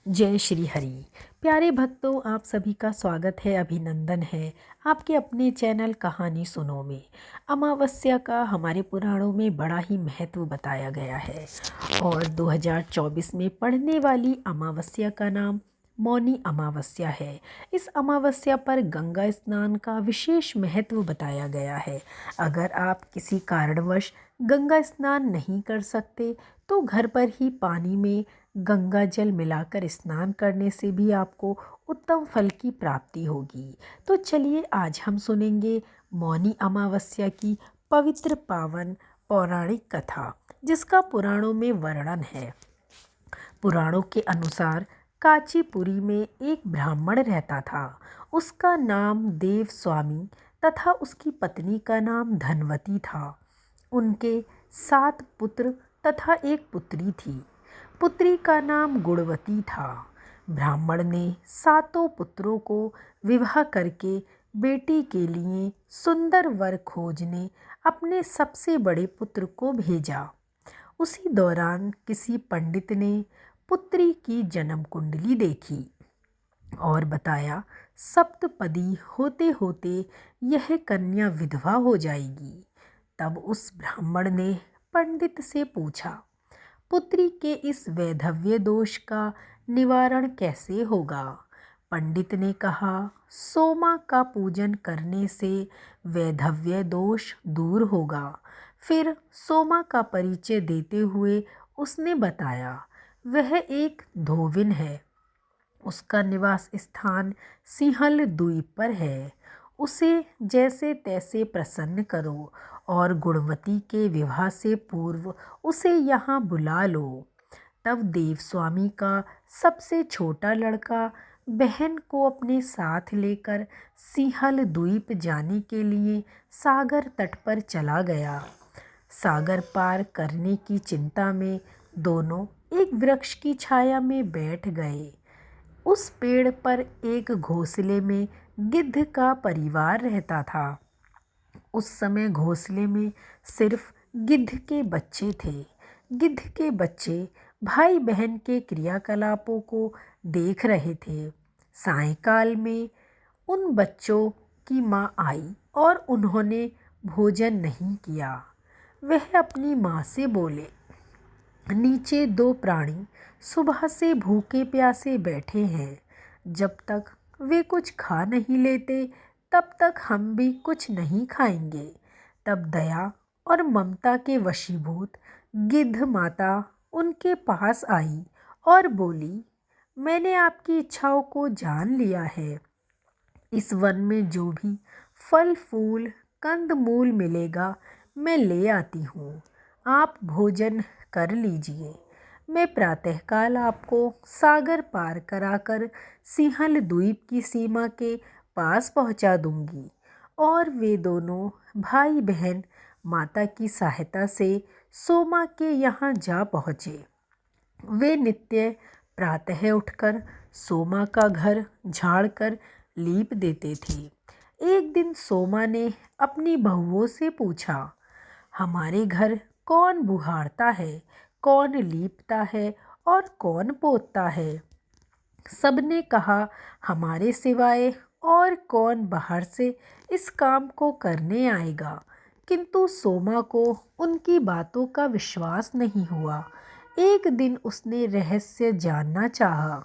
जय श्री हरि। प्यारे भक्तों, आप सभी का स्वागत है, अभिनंदन है आपके अपने चैनल कहानी सुनो में। अमावस्या का हमारे पुराणों में बड़ा ही महत्व बताया गया है और 2024 में पड़ने वाली अमावस्या का नाम मौनी अमावस्या है। इस अमावस्या पर गंगा स्नान का विशेष महत्व बताया गया है। अगर आप किसी कारणवश गंगा स्नान नहीं कर सकते तो घर पर ही पानी में गंगा जल मिलाकर स्नान करने से भी आपको उत्तम फल की प्राप्ति होगी। तो चलिए आज हम सुनेंगे मौनी अमावस्या की पवित्र पावन पौराणिक कथा, जिसका पुराणों में वर्णन है। पुराणों के अनुसार कांचीपुरी में एक ब्राह्मण रहता था। उसका नाम देव स्वामी तथा उसकी पत्नी का नाम धनवती था। उनके 7 पुत्र तथा एक पुत्री थी। पुत्री का नाम गुणवती था। ब्राह्मण ने 7 पुत्रों को विवाह करके बेटी के लिए सुंदर वर खोजने अपने सबसे बड़े पुत्र को भेजा। उसी दौरान किसी पंडित ने पुत्री की जन्म कुंडली देखी और बताया, सप्तपदी होते होते यह कन्या विधवा हो जाएगी। तब उस ब्राह्मण ने पंडित से पूछा, पुत्री के इस वैधव्य दोष का निवारण कैसे होगा? पंडित ने कहा, सोमा का पूजन करने से वैधव्य दोष दूर होगा। फिर सोमा का परिचय देते हुए उसने बताया, वह एक धोबिन है। उसका निवास स्थान सिंहल द्वीप पर है। उसे जैसे तैसे प्रसन्न करो और गुणवती के विवाह से पूर्व उसे यहाँ बुला लो। तब देवस्वामी का सबसे छोटा लड़का बहन को अपने साथ लेकर सिंहल द्वीप जाने के लिए सागर तट पर चला गया। सागर पार करने की चिंता में दोनों एक वृक्ष की छाया में बैठ गए। उस पेड़ पर एक घोंसले में गिद्ध का परिवार रहता था। उस समय घोंसले में सिर्फ गिद्ध के बच्चे थे। गिद्ध के बच्चे भाई बहन के क्रियाकलापों को देख रहे थे। सायंकाल में उन बच्चों की माँ आई और उन्होंने भोजन नहीं किया। वह अपनी माँ से बोले, नीचे 2 प्राणी सुबह से भूखे प्यासे बैठे हैं। जब तक वे कुछ खा नहीं लेते तब तक हम भी कुछ नहीं खाएंगे। तब दया और ममता के वशीभूत गिद्ध माता उनके पास आई और बोली, मैंने आपकी इच्छाओं को जान लिया है। इस वन में जो भी फल फूल कंद मूल मिलेगा मैं ले आती हूँ। आप भोजन कर लीजिए। मैं प्रातःकाल आपको सागर पार कराकर सिंहल द्वीप की सीमा के पास पहुँचा दूँगी। और वे दोनों भाई बहन माता की सहायता से सोमा के यहाँ जा पहुँचे। वे नित्य प्रातः उठकर सोमा का घर झाड़कर लीप देते थे। एक दिन सोमा ने अपनी बहुओं से पूछा, हमारे घर कौन बुहारता है, कौन लीपता है और कौन पोतता है? सबने कहा, हमारे सिवाय और कौन बाहर से इस काम को करने आएगा। किंतु सोमा को उनकी बातों का विश्वास नहीं हुआ। एक दिन उसने रहस्य जानना चाहा।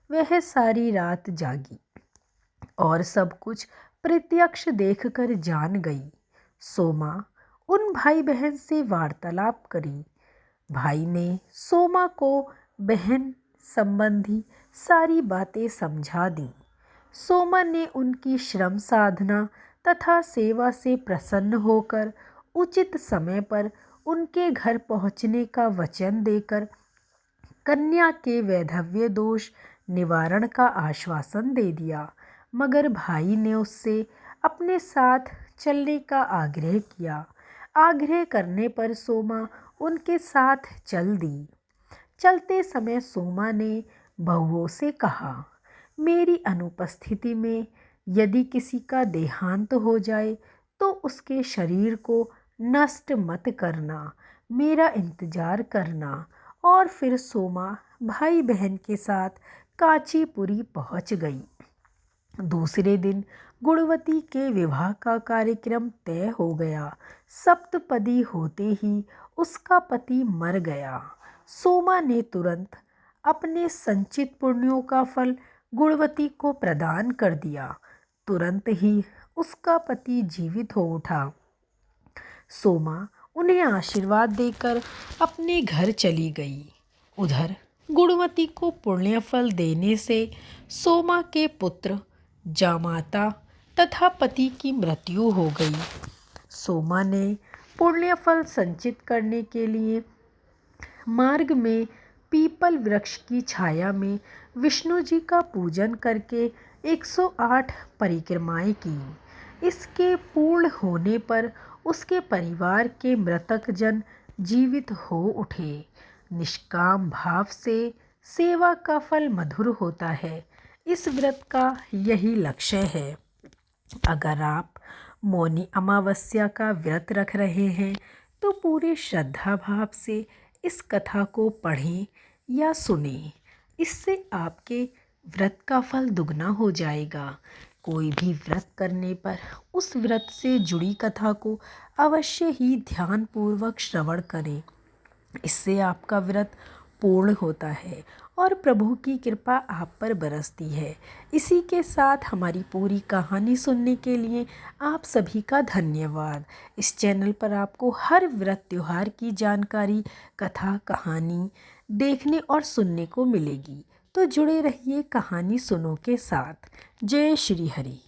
वह सारी रात जागी और सब कुछ प्रत्यक्ष देखकर जान गई। सोमा उन भाई बहन से वार्तालाप करी। भाई ने सोमा को बहन संबंधी सारी बातें समझा दी। सोमा ने उनकी श्रम साधना तथा सेवा से प्रसन्न होकर उचित समय पर उनके घर पहुंचने का वचन देकर कन्या के वैधव्य दोष निवारण का आश्वासन दे दिया। मगर भाई ने उससे अपने साथ चलने का आग्रह किया। आग्रह करने पर सोमा उनके साथ चल दी। चलते समय सोमा ने बहुओं से कहा, मेरी अनुपस्थिति में यदि किसी का देहांत हो जाए तो उसके शरीर को नष्ट मत करना, मेरा इंतजार करना। और फिर सोमा भाई बहन के साथ कांचीपुरी पहुंच गई। दूसरे दिन गुणवती के विवाह का कार्यक्रम तय हो गया। सप्तपदी होते ही उसका पति मर गया। सोमा ने तुरंत अपने संचित पुण्यों का फल गुणवती को प्रदान कर दिया। तुरंत ही उसका पति जीवित हो उठा। सोमा उन्हें आशीर्वाद देकर अपने घर चली गई। उधर गुणवती को पुण्य फल देने से सोमा के पुत्र जामाता तथा पति की मृत्यु हो गई। सोमा ने पुण्य फल संचित करने के लिए मार्ग में पीपल वृक्ष की छाया में विष्णु जी का पूजन करके 108 परिक्रमाएं की। इसके पूर्ण होने पर उसके परिवार के मृतक जन जीवित हो उठे। निष्काम भाव से सेवा का फल मधुर होता है। इस व्रत का यही लक्ष्य है। अगर आप मौनी अमावस्या का व्रत रख रहे हैं तो पूरे श्रद्धा भाव से इस कथा को पढ़ें या सुनें। इससे आपके व्रत का फल दुगना हो जाएगा। कोई भी व्रत करने पर उस व्रत से जुड़ी कथा को अवश्य ही ध्यानपूर्वक श्रवण करें। इससे आपका व्रत पूर्ण होता है और प्रभु की कृपा आप पर बरसती है। इसी के साथ हमारी पूरी कहानी सुनने के लिए आप सभी का धन्यवाद। इस चैनल पर आपको हर व्रत त्योहार की जानकारी, कथा, कहानी देखने और सुनने को मिलेगी। तो जुड़े रहिए कहानी सुनो के साथ। जय श्री हरि।